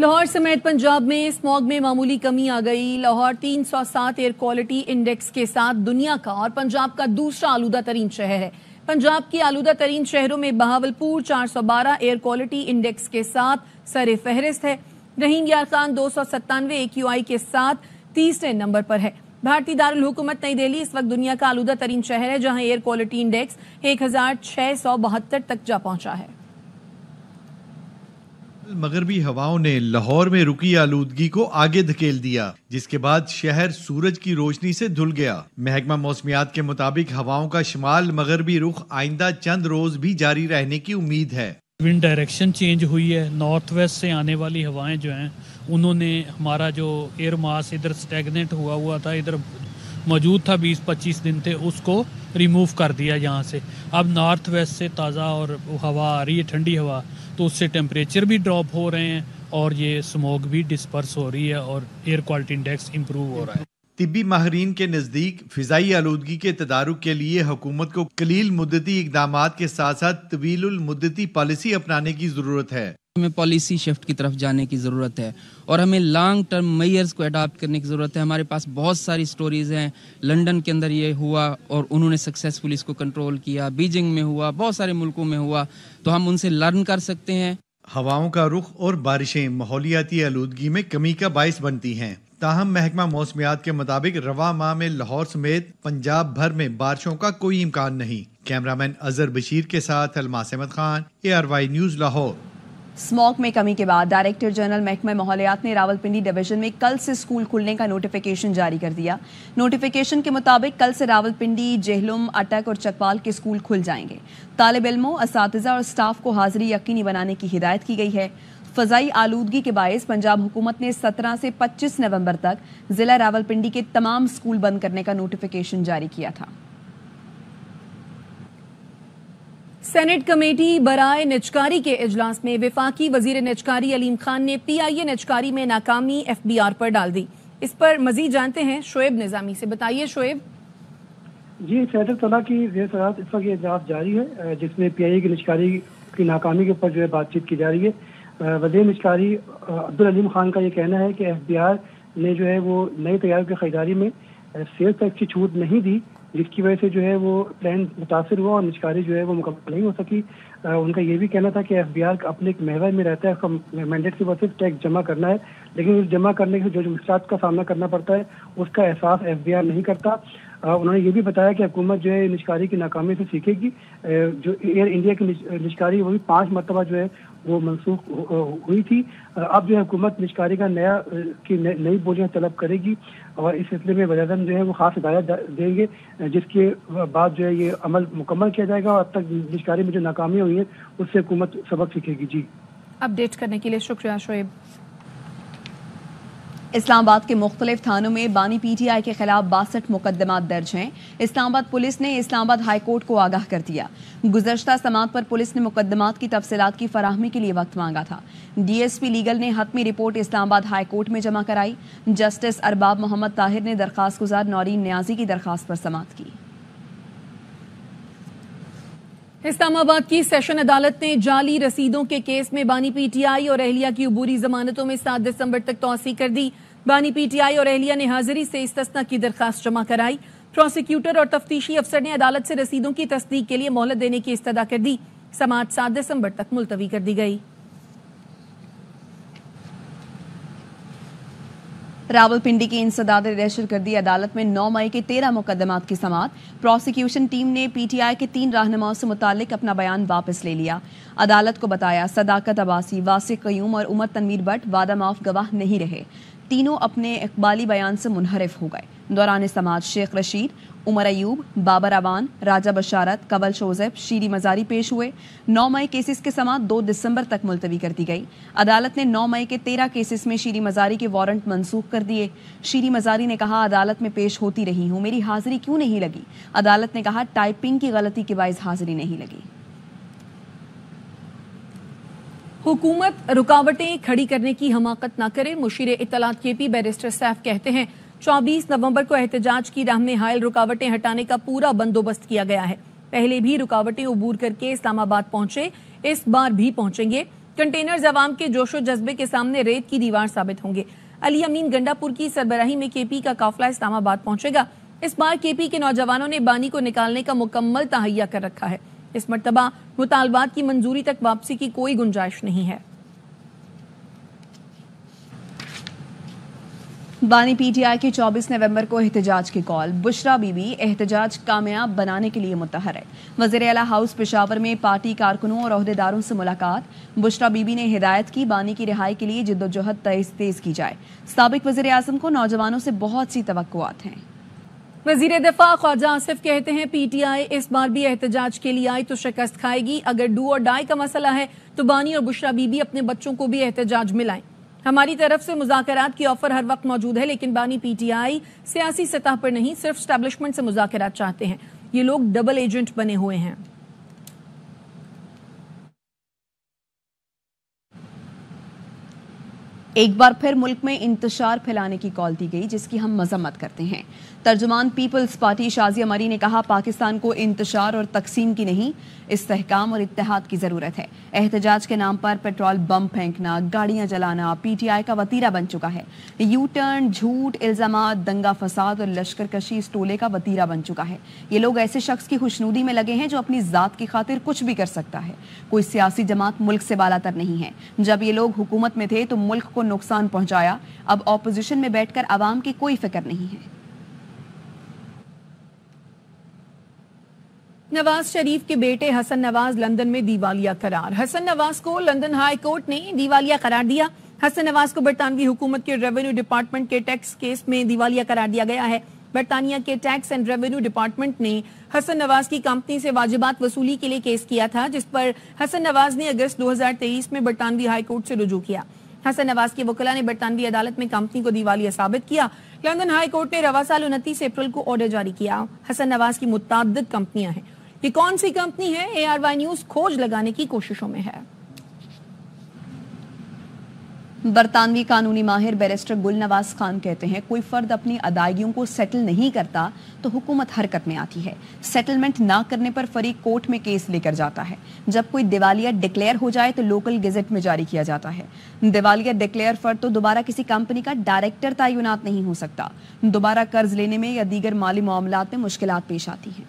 लाहौर समेत पंजाब में स्मॉग में मामूली कमी आ गई। लाहौर 307 एयर क्वालिटी इंडेक्स के साथ दुनिया का और पंजाब का दूसरा आलूदा तरीन शहर है। पंजाब की आलूदा तरीन शहरों में बहावलपुर 412 एयर क्वालिटी इंडेक्स के साथ सरे फहरिस्त है। रहीम यार खान 297 AQI के साथ तीसरे नंबर पर है। भारतीय दारुल हुकूमत नई दिल्ली इस वक्त दुनिया का आलूदा तरीन शहर है, जहां एयर क्वालिटी इंडेक्स 1672 तक जा पहुंचा है। मगरबी हवाओं ने लाहौर में रुकी आलूदगी को आगे धकेल दिया, जिसके बाद शहर सूरज की रोशनी से धुल गया। महकमा मौसमियात के मुताबिक हवाओं का शिमाल मगरबी रुख आइंदा चंद रोज भी जारी रहने की उम्मीद है। विंड डायरेक्शन चेंज हुई है। नॉर्थ वेस्ट से आने वाली हवाएं जो हैं उन्होंने हमारा जो एयर मास इधर स्टैगनेट हुआ था, इधर मौजूद था 20-25 दिन थे, उसको रिमूव कर दिया यहाँ से। अब नॉर्थ वेस्ट से ताज़ा और हवा आ रही है, ठंडी हवा, तो उससे टेम्परेचर भी ड्रॉप हो रहे हैं और ये स्मोक भी डिस्पर्स हो रही है और एयर क्वालिटी इंडेक्स इम्प्रूव हो रहा है। तिब्बी माहिरीन के नजदीक फिजाई आलूदगी के तदारुक के लिए हुकूमत को कलील मुद्दती इकदामात के साथ साथ तवीलुल मुद्दती पॉलिसी अपनाने की जरूरत है। हमें पॉलिसी शिफ्ट की तरफ जाने की ज़रूरत है और हमें लॉन्ग टर्म मेजर्स को अडॉप्ट करने की ज़रूरत है। हमारे पास बहुत सारी स्टोरीज हैं। लंदन के अंदर ये हुआ और उन्होंने सक्सेसफुली इसको कंट्रोल किया, बीजिंग में हुआ, बहुत सारे मुल्कों में हुआ, तो हम उनसे लर्न कर सकते हैं। हवाओं का रुख और बारिशें माहौलियाती आलूदगी में कमी का बाइस बनती हैं। ताहम महकमा मौसमियात के मुताबिक रवा माह में लाहौर समेत पंजाब भर में बारिशों का कोई इम्कान नहीं। कैमरामैन अजहर बशीर के साथ Almas Ahmed Khan, ARY news Lahore. Smog में कमी के बाद डायरेक्टर जनरल महकमा माहौलियात ने रावलपिंडी डिवीजन में कल से स्कूल खुलने का नोटिफिकेशन जारी कर दिया। नोटिफिकेशन के मुताबिक कल से रावलपिंडी, जेहलुम, अटक और चकवाल के स्कूल खुल जाएंगे। तालिब इल्मों, असातिज़ा और स्टाफ को हाजिरी यकीनी बनाने की हिदायत की गई है। फ़ज़ाई आलूदगी के बायस पंजाब हुकूमत ने 17 से 25 नवंबर तक जिला रावलपिंडी के तमाम स्कूल बंद करने का नोटिफिकेशन जारी किया था। सेनेट कमेटी बराए निजकारी के इजलास में वफाकी वजीर निजकारी अलीम खान ने PIA निजकारी में नाकामी FBR पर डाल दी। इस पर मजीद जानते हैं शोएब निजामी से। बताइए शोएब। जी, सेनेटर तला की इस वक्त ये इजलास जारी है, जिसमें PIA की निजकारी की नाकामी के ऊपर जो है बातचीत की जा रही है। वजीर निजकारी अब्दुल अलीम खान का ये कहना है कि FBR ने जो है वो नई तैयारियों की खरीदारी में सेल्स टैक्स की छूट नहीं दी, जिसकी वजह से जो है वो प्लान मुतासर हुआ और निजकारी जो है वो मुकम्मल नहीं हो सकी। उनका ये भी कहना था कि FBR अपने एक महवर में रहता है, उसका मैंडेट से सिर्फ टैक्स जमा करना है, लेकिन इस जमा करने के जो मुश्किलात का सामना करना पड़ता है उसका एहसास FBR नहीं करता। उन्होंने ये भी बताया कि हुकूमत जो है निजकारी की नाकामी से सीखेगी। जो एयर इंडिया की निजकारी वो भी 5 मरतबा जो है वो मनसूख हुई थी। अब जो है हुकूमत निजकारी का नई बोलियां तलब करेगी और इस सिलसिले में वज़ीर-ए-आज़म जो है वो खास हिदायत देंगे, जिसके बाद जो है ये अमल मुकम्मल किया जाएगा और अब तक निजकारी में जो नाकामी हुई है उससे हुकूमत सबक सीखेगी। जी, अपडेट करने के लिए शुक्रिया शोएब। इस्लामाबाद के मुख्तलिफ थानों में बानी PTI के खिलाफ 62 मुकदमात दर्ज हैं। इस्लामाबाद पुलिस ने इस्लामाबाद हाई कोर्ट को आगाह कर दिया। गुज़श्ता समात पर पुलिस ने मुकदमात की तफसीलात की फराहमी के लिए वक्त मांगा था। DSP लीगल ने हतमी रिपोर्ट इस्लामाबाद हाई कोर्ट में जमा कराई। जस्टिस अरबाब मोहम्मद ताहिर ने दरखास्त गुजार नौरीन न्याजी की दरखास्त पर समात की। इस्लामाबाद की सेशन अदालत ने जाली रसीदों के केस में बानी PTI और अहलिया की अबूरी जमानतों में 7 दिसंबर तक तौसी कर दी। बानी PTI और अहलिया ने हाजिरी से इस्तिस्ना की दरखास्त जमा कराई। प्रोसिक्यूटर और तफ्तीशी अफसर ने अदालत से रसीदों की तस्दीक के लिए मोहलत देने की इस्तदा कर दी। समाअत 7 दिसंबर तक मुलतवी कर दी गई। रावलपिंडी की इंसदाद दहशत गर्दी अदालत में 9 मई के 13 मुकदमात की समाअत। प्रोसिक्यूशन टीम ने PTI के 3 रहनुमाओं से मुतालिक अपना बयान वापस ले लिया। अदालत को बताया सदाकत अब्बासी, वासिक कयूम और उमर तनवीर भट्ट वादा माफ गवाह नहीं रहे। तीनों अपने इकबाली बयान से मुनहरिफ हो गए। दौरान समाअत शेख रशीद, उमर अयूब, बाबर अवान, राजा बशारत, कवल शोज़ेब, शीरी मजारी पेश हुए। 9 मई केसेस के समाअत 2 दिसंबर तक मुलतवी कर दी गई। अदालत ने 9 मई के 13 केसेस में शीरी मजारी के वारंट मनसूख कर दिए। शीरी मजारी ने कहा, अदालत में पेश होती रही हूँ, मेरी हाजिरी क्यों नहीं लगी? अदालत ने कहा, टाइपिंग की गलती के बायस हाजिरी नहीं लगी। हुकूमत रुकावटें खड़ी करने की हमाकत न करे। मुशीर इत्तलात KP बैरिस्टर सैफ कहते हैं 24 नवंबर को एहतजाज की राह में हायल रुकावटें हटाने का पूरा बंदोबस्त किया गया है। पहले भी रुकावटें अबूर करके इस्लामाबाद पहुंचे, इस बार भी पहुंचेंगे। कंटेनर्स अवाम के जोशो जज्बे के सामने रेत की दीवार साबित होंगे। अली अमीन गंडापुर की सरबराही में केपी का काफिला इस्लामाबाद पहुंचेगा। इस बार केपी के नौजवानों ने बानी को निकालने का मुकम्मल तहैया कर रखा है। इस मर्तबा मुतालबात की मंजूरी तक वापसी की कोई गुंजाइश नहीं है। बानी पीटीआई की 24 नवंबर को एहतजाज की कॉल। बुशरा बीबी एहतजाज कामयाब बनाने के लिए मुत्तहर है। वज़ीर आला हाउस पेशावर में पार्टी कारकुनों और ओहदेदारों से मुलाकात। बुशरा बीबी ने हिदायत की बानी की रिहाई के लिए जिद्दोजहद तेज की जाए। साबिक वज़ीर आज़म को नौजवानों से बहुत सी तवक्कुआत हैं। वज़ीर दफ़ा ख्वाजा आसिफ कहते हैं पीटीआई इस बार भी एहतजाज के लिए आई तो शिकस्त खाएगी। अगर डू और डाई का मसला है तो बानी और बुशरा बीबी अपने बच्चों को भी एहतजाज में लाएं। हमारी तरफ से मुज़ाकरात की ऑफर हर वक्त मौजूद है, लेकिन बानी पीटीआई सियासी सतह पर नहीं सिर्फ स्टैब्लिशमेंट से मुज़ाकरात चाहते हैं। ये लोग डबल एजेंट बने हुए हैं। एक बार फिर मुल्क में इंतशार फैलाने की कॉल दी गई, जिसकी हम मजम्मत करते हैं। तर्जुमान पीपल्स पार्टी शाजिया मरी ने कहा पाकिस्तान को इंतशार और तकसीम की नहीं, इस्तेहकाम और इत्तेहाद की जरूरत है। एहतजाज के नाम पर पेट्रोल बम फेंकना, गाड़ियां जलाना पीटीआई का वतीरा बन चुका है। यू टर्न, झूठ, इल्जामात, दंगा फसाद और लश्कर कशी इस टोले का वतीरा बन चुका है। ये लोग ऐसे शख्स की खुशनुदी में लगे हैं जो अपनी जात की खातिर कुछ भी कर सकता है। कोई सियासी जमात मुल्क से बालातर नहीं है। जब ये लोग हुकूमत में थे तो मुल्क को नुकसान पहुंचाया। अब ऑपोजिशन में बैठकर आवाम की कोई फिक्र नहीं है। नवाज शरीफ के बेटे हसन नवाज लंदन में दिवालिया करार। हसन नवाज को लंदन हाई कोर्ट ने दिवालिया करार दिया। हसन नवाज को बरतानवी हुकूमत के रेवेन्यू डिपार्टमेंट के टैक्स केस में दिवालिया करार दिया गया है। बरतानिया के टैक्स एंड रेवेन्यू डिपार्टमेंट ने हसन नवाज की कंपनी से वाजिबात वसूली के लिए केस किया था, जिस पर हसन नवाज ने अगस्त 2023 में बरतानवी हाई कोर्ट से रुजू किया। हसन नवाज के वकील ने बरतानवी अदालत में कंपनी को दिवालिया साबित किया। लंदन हाई कोर्ट ने रवा साल 29 अप्रैल को ऑर्डर जारी किया। हसन नवाज की मुताद्दिद कंपनियां हैं। ये कौन सी कंपनी है, ARY न्यूज खोज लगाने की कोशिशों में है। बरतानवी कानूनी माहिर बैरिस्टर गुलनवाज खान कहते हैं कोई फर्द अपनी अदायगियों को सेटल नहीं करता तो हुकूमत हरकत में आती है। सेटलमेंट ना करने पर फरीक कोर्ट में केस लेकर जाता है। जब कोई दिवालिया डिक्लेयर हो जाए तो लोकल गेजेट में जारी किया जाता है। दिवालिया डिक्लेयर फर्द तो दोबारा किसी कंपनी का डायरेक्टर तैनात नहीं हो सकता। दोबारा कर्ज लेने में या दीगर माली मामलात में मुश्किलात पेश आती हैं।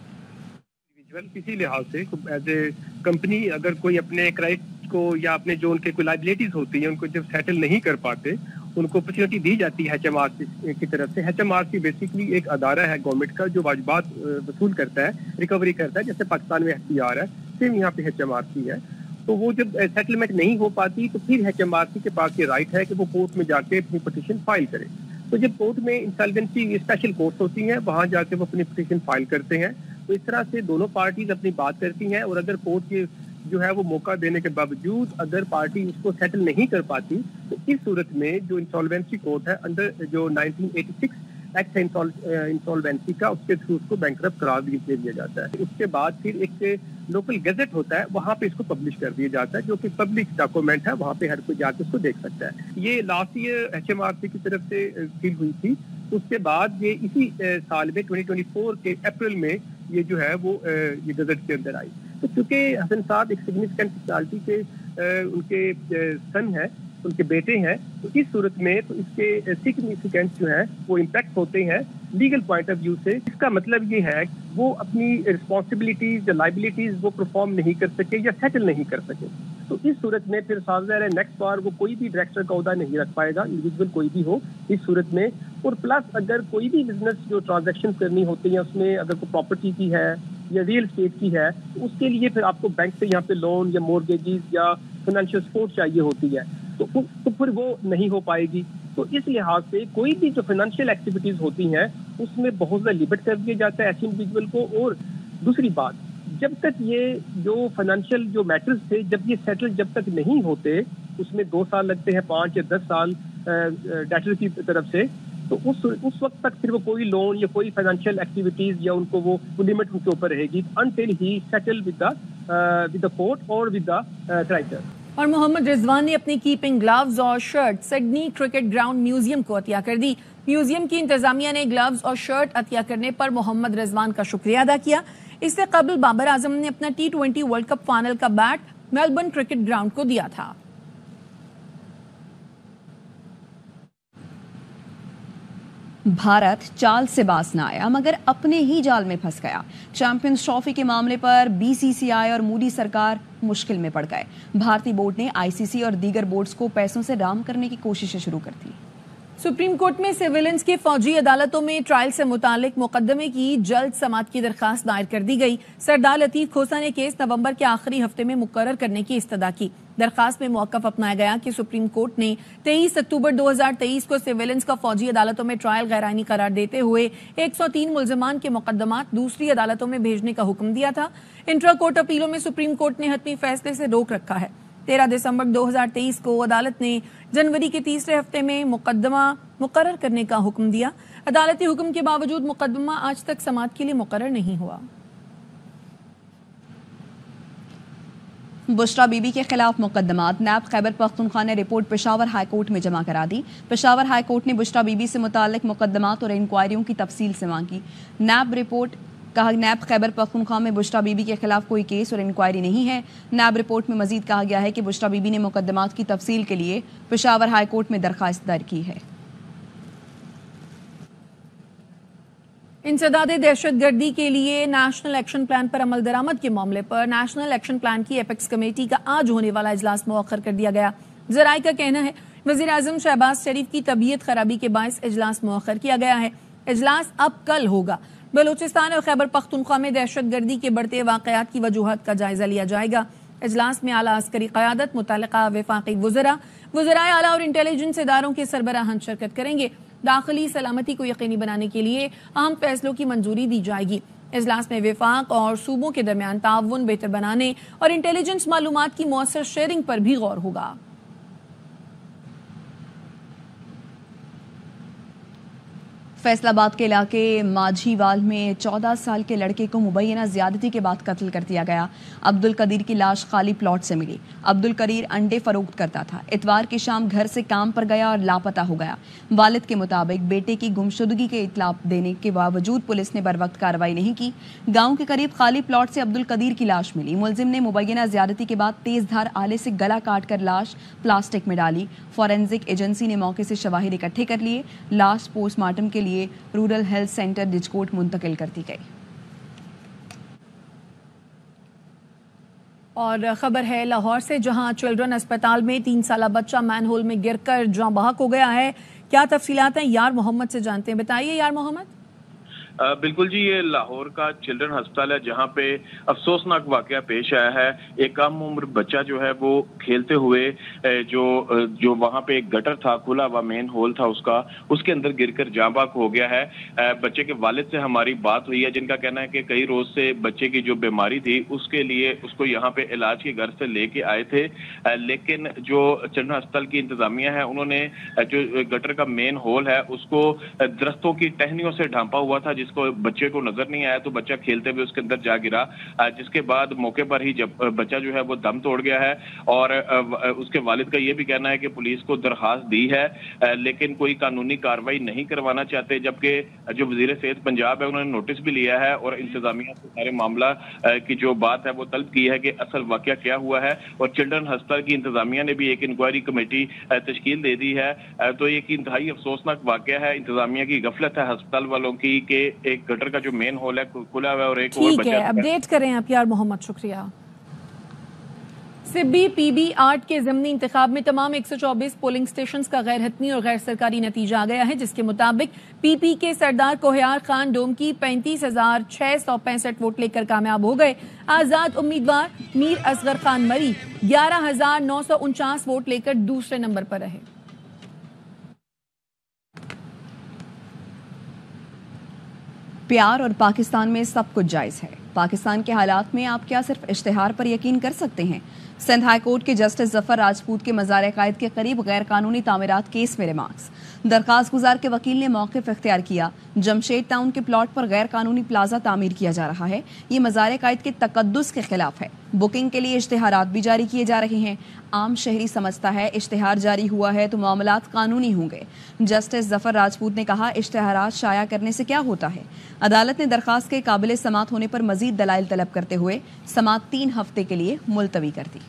किसी लिहाज से एज ए कंपनी अगर कोई अपने क्रेडिट को या अपने जो उनके कोई लाइबिलिटीज होती हैं उनको जब सेटल नहीं कर पाते, उनको अपॉर्चुनिटी दी जाती है HMRC की तरफ से। HMRC बेसिकली एक अदारा है गवर्नमेंट का जो वाजिबात वसूल करता है, रिकवरी करता है। जैसे पाकिस्तान में FTR है, सेम यहाँ पे HMRC है। तो वो जब सेटलमेंट नहीं हो पाती तो फिर HMRC के पास ये राइट है कि वो कोर्ट में जाके अपनी पिटीशन फाइल करे। तो जब कोर्ट में इंसॉल्वेंसी स्पेशल कोर्ट होती हैं, वहां जाके वो अपनी पिटीशन फाइल करते हैं। तो इस तरह से दोनों पार्टीज अपनी बात करती हैं और अगर कोर्ट के जो है वो मौका देने के बावजूद अगर पार्टी उसको सेटल नहीं कर पाती तो इस सूरत में जो इंसॉल्वेंसी कोर्ट है अंडर जो 1986 एक्ट है इंसॉल्वेंसी का, उसके थ्रू उसको बैंकरप्ट करार दे दिया जाता है। उसके बाद फिर एक लोकल गैजेट होता है, वहाँ पे इसको पब्लिश कर दिया जाता है, जो कि पब्लिक डॉक्यूमेंट है, वहाँ पे हर कोई जाके उसको देख सकता है। ये लास्ट ईयर HMRC की तरफ से फील हुई थी। उसके बाद ये इसी साल में 2024 के अप्रैल में ये जो है वो ये गजट के अंदर आई। तो चूंकि हसन साहब एक सिग्निफिकेंट पर्सनालिटी के उनके सन है, उनके बेटे हैं, तो इस सूरत में तो इसके सिग्निफिकेंस जो है वो इम्पैक्ट होते हैं लीगल पॉइंट ऑफ व्यू से। इसका मतलब ये है वो अपनी रिस्पॉन्सिबिलिटीज या लाइबिलिटीज वो परफॉर्म नहीं कर सके या सेटल नहीं कर सके। तो इस सूरत में फिर साझेदार है नेक्स्ट बार वो कोई भी डायरेक्टर का ओहदा नहीं रख पाएगा, इंडिविजुअल कोई भी हो इस सूरत में। और प्लस अगर कोई भी बिजनेस जो ट्रांजैक्शन करनी होती है उसमें अगर कोई प्रॉपर्टी की है या रियल स्टेट की है, तो उसके लिए फिर आपको बैंक से यहाँ पे लोन या मोर्गेजेस या फाइनेंशियल सपोर्ट चाहिए होती है, तो फिर वो नहीं हो पाएगी। तो इस लिहाज से कोई भी जो फाइनेंशियल एक्टिविटीज होती हैं उसमें बहुत ज़्यादा लिमिट कर दिया जाता है ऐसे इंडिविजुअल को। और दूसरी बात, जब तक ये जो फाइनेंशियल जो मैटर्स थे जब ये सेटल जब तक नहीं होते, उसमें 2 साल लगते हैं, 5 या 10 साल डेटर की तरफ से, तो उस वक्त तक फिर वो कोई लोन या कोई फाइनेंशियल एक्टिविटीज या उनको वो लिमिट उनके ऊपर रहेगी until he settle with the court और विद द क्रेडिटर। और मोहम्मद रिजवान ने अपनी कीपिंग ग्लव्स और shirt Sydney cricket ground museum को अतिया कर दी। म्यूजियम की इंतजामिया ने ग्लव्स और शर्ट अतिया करने पर मोहम्मद रिजवान का शुक्रिया अदा किया। इससे कबल बाबर आजम ने अपना T20 वर्ल्ड कप फाइनल का बैट मेलबर्न क्रिकेट ग्राउंड को दिया था। भारत चाल से बाज न आया मगर अपने ही जाल में फंस गया। चैंपियंस ट्रॉफी के मामले पर बीसीसीआई और मोदी सरकार मुश्किल में पड़ गए। भारतीय बोर्ड ने आईसीसी और दीगर बोर्ड्स को पैसों से राम करने की कोशिशें शुरू कर दी। सुप्रीम कोर्ट में सिविलियंस के फौजी अदालतों में ट्रायल से मुतालिक मुकदमे की जल्द समाअत की दरखास्त दायर कर दी गई। सरदार लतीफ खोसा ने केस नवंबर के आखिरी हफ्ते में मुकर्रर करने की इस्तदा की। दरखास्त में मौक़िफ़ अपनाया गया कि सुप्रीम कोर्ट ने 23 अक्टूबर 2023 को सिविलियंस का फौजी अदालतों में ट्रायल गैरआईनी करार देते हुए 103 मुल्ज़िमान के मुकदमात दूसरी अदालतों में भेजने का हुक्म दिया था। इंट्रा कोर्ट अपीलों में सुप्रीम कोर्ट ने हतमी फैसले से रोक रखा है। 13 दिसंबर 2023 को अदालत ने जनवरी के तीसरे हफ्ते में मुकदमा मुकर्रर करने का हुक्म दिया। अदालती हुक्म के बावजूद मुकदमा आज तक समाअत के लिए मुकर्रर नहीं हुआ। बुशरा बीबी के खिलाफ मुकदमात नैब खैबर पख्तूनख्वा ने रिपोर्ट पेशावर हाई कोर्ट में जमा करा दी। पेशावर हाई कोर्ट ने बुशरा बीबी से मुताल्लिक मुकदमात और इंक्वायरियों की तफसील से मांगी। नैब खैबर पख्तूनख्वा में बुशरा बीबी के खिलाफ कोई केस और इंक्वायरी नहीं है। नैब रिपोर्ट में मजीद कहा गया है कि बुशरा बीबी ने मुकदमात की तफसील के लिए पेशावर हाई कोर्ट में दरखास्त दायर की है। इंसदादे दहशतगर्दी के लिए नेशनल एक्शन प्लान पर अमल दरामद के मामले पर नेशनल एक्शन प्लान की एपेक्स कमेटी का आज होने वाला इजलास मुअख्खर कर दिया गया। जराए का कहना है वजीर आजम शहबाज शरीफ की तबीयत खराबी के बायस इजलास मुअख्खर किया गया है। इजलास अब कल होगा। बलूचिस्तान और खैबर पख्तूनख्वा में दहशतगर्दी के बढ़ते वाकयात की वजूहत का जायजा लिया जाएगा। इजलास में आला अस्करी क़यादत, मुतल्लिका वफाकी वज़राए आला और इंटेलिजेंस इदारों के सरबराहान शिरकत करेंगे। दाखिली सलामती को यकीनी बनाने के लिए अहम फैसलों की मंजूरी दी जाएगी। इजलास में वफाक और सूबों के दरमियान ताउन बेहतर बनाने और इंटेलिजेंस मालूमात की मौसर शेयरिंग पर भी गौर होगा। फैसलाबाद के इलाके माझीवाल में 14 साल के लड़के को मुबैना ज्यादती के बाद कत्ल कर दिया गया। अब्दुल कदीर की लाश खाली प्लॉट से मिली। अब्दुल कदीर अंडे फरोख्त करता था। इतवार की शाम घर से काम पर गया और लापता हो गया। वालिद के मुताबिक बेटे की गुमशुदगी के इतला देने के बावजूद पुलिस ने बरवक्त कार्रवाई नहीं की। गाँव के करीब खाली प्लॉट से अब्दुल कदीर की लाश मिली। मुलजिम ने मुबैना ज्यादती के बाद तेज धार आले से गला काट कर लाश प्लास्टिक में डाली। फॉरेंसिक एजेंसी ने मौके से शवाहिद इकट्ठे कर लिए। लाश पोस्टमार्टम के लिए रूरल हेल्थ सेंटर डिजकोट मुंतकिल कर दी गई। और खबर है लाहौर से, जहां चिल्ड्रन अस्पताल में 3 साला बच्चा मैनहोल में गिरकर जाँ बहक हो गया है। क्या तफसीलात हैं, यार मोहम्मद से जानते हैं। बताइए यार मोहम्मद। बिल्कुल जी, ये लाहौर का चिल्ड्रन अस्पताल है जहाँ पे अफसोसनाक वाकया पेश आया है। एक कम उम्र बच्चा जो है वो खेलते हुए जो वहाँ पे एक गटर था, खुला हुआ मेन होल था उसके अंदर गिरकर जाँ बहक हो गया है। बच्चे के वालिद से हमारी बात हुई है, जिनका कहना है कि कई रोज से बच्चे की जो बीमारी थी उसके लिए उसको यहाँ पे इलाज के घर से लेके आए थे, लेकिन जो चिल्ड्रन अस्पताल की इंतजामिया है उन्होंने जो गटर का मेन होल है उसको दरख्तों की टहनियों से ढांपा हुआ था, जिसको बच्चे को नजर नहीं आया तो बच्चा खेलते हुए उसके अंदर जा गिरा। जिसके बाद मौके पर ही जब बच्चा जो है वो दम तोड़ गया है। और उसके वालिद का ये भी कहना है कि पुलिस को दरखास्त दी है, लेकिन कोई कानूनी कार्रवाई नहीं करवाना चाहते, जबकि जो वजीर सेहत पंजाब है उन्होंने नोटिस भी लिया है और इंतजामिया से सारे मामला की जो बात है वो तलब की है कि असल वाकया क्या हुआ है। और चिल्ड्रन अस्पताल की इंतजामिया ने भी एक इंक्वायरी कमेटी तश्कील दे दी है। तो एक इंतहाई अफसोसनाक वाकया है, इंतजामिया की गफलत है अस्पताल वालों की कि एक गटर का जो मेन होल है खुला हुआ है और एक और बचा है। अपडेट करें आप यार मोहम्मद, शुक्रिया। सिब्बी पीबी 8 के ज़िमनी इंतखाब में तमाम 124 पोलिंग स्टेशंस का गैर हतमी और गैर सरकारी नतीजा आ गया है, जिसके मुताबिक पीपी के सरदार कोहियार खान डोमकी 35,665 वोट लेकर कामयाब हो गए। आजाद उम्मीदवार मीर असगर खान मरी 11,949 वोट लेकर दूसरे नंबर पर रहे। प्यार और पाकिस्तान में सब कुछ जायज़ है। पाकिस्तान के हालात में आप क्या सिर्फ इश्तिहार पर यकीन कर सकते हैं? सिंध हाई कोर्ट के जस्टिस जफर राजपूत के मज़ार कायद के करीब गैर कानूनी तामीरात केस में रिमार्क्स। दरखास्त गुजार के वकील ने मौक़िफ़ इख्तियार किया। जमशेद टाउन के प्लॉट पर गैर कानूनी प्लाजा तामीर किया जा रहा है। ये मज़ार कायद के तकद्दुस के खिलाफ है। बुकिंग के लिए इश्तिहारात भी जारी किए जा रहे हैं। आम शहरी समझता है इश्तिहार जारी हुआ है तो मामलात कानूनी होंगे। जस्टिस जफर राजपूत ने कहा, इश्तिहारात शाया करने से क्या होता है। अदालत ने दरखास्त के काबिल समात होने पर मजीद दलाइल तलब करते हुए समात 3 हफ्ते के लिए मुलतवी कर दी।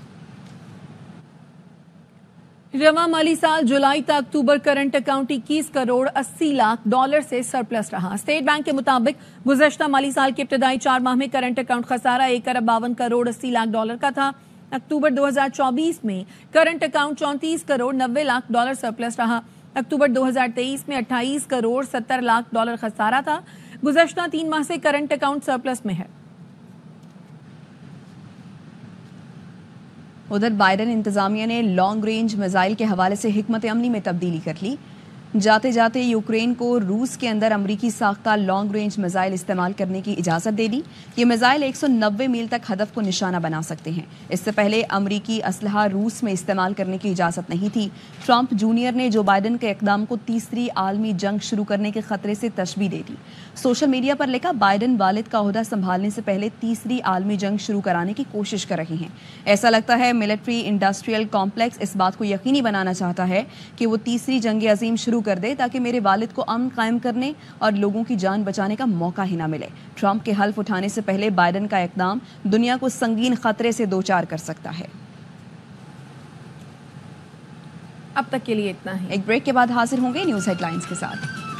रवा माली साल जुलाई तक अक्टूबर current account 21 crore 80 lakh dollar से सरप्लस रहा। स्टेट बैंक के मुताबिक गुज़श्ता माली साल के इब्तदाई 4 माह में करंट अकाउंट खसारा 1 अरब 52 करोड़ 80 लाख डॉलर का था। अक्टूबर 2024 में current account 34 crore 90 lakh dollar surplus रहा। अक्टूबर 2023 में 28 करोड़ 70 लाख डॉलर खसारा था। गुज़श्ता 3 माह से करंट अकाउंट सरप्लस में है। उधर बाइडेन इंतजामिया ने लॉन्ग रेंज मिसाइल के हवाले से हिकमत अमली में तब्दीली कर ली। जाते जाते यूक्रेन को रूस के अंदर अमरीकी साख्ता लॉन्ग रेंज मिसाइल इस्तेमाल करने की इजाज़त दे दी। ये मिसाइल 190 मील तक हदफ को निशाना बना सकते हैं। इससे पहले अमरीकी असलहा रूस में इस्तेमाल करने की इजाज़त नहीं थी। ट्रंप जूनियर ने जो बाइडेन के इक़दाम को तीसरी आलमी जंग शुरू करने के खतरे से तशबीह दे दी। सोशल मीडिया पर लिखा, बाइडेन वालिद का ओहदा संभालने से पहले तीसरी आलमी जंग शुरू कराने की कोशिश कर रहे हैं। ऐसा लगता है मिलिट्री इंडस्ट्रियल कॉम्प्लेक्स इस बात को यकीनी बनाना चाहता है कि वो तीसरी जंग अजीम शुरू कर दे ताकि मेरे वालिद को अमन कायम करने और लोगों की जान बचाने का मौका ही ना मिले। ट्रंप के हल्फ उठाने से पहले बाइडेन का इक़दाम दुनिया को संगीन खतरे से दो-चार कर सकता है। अब तक के लिए इतना ही। एक ब्रेक के बाद हाजिर होंगे न्यूज़ हेडलाइंस के साथ।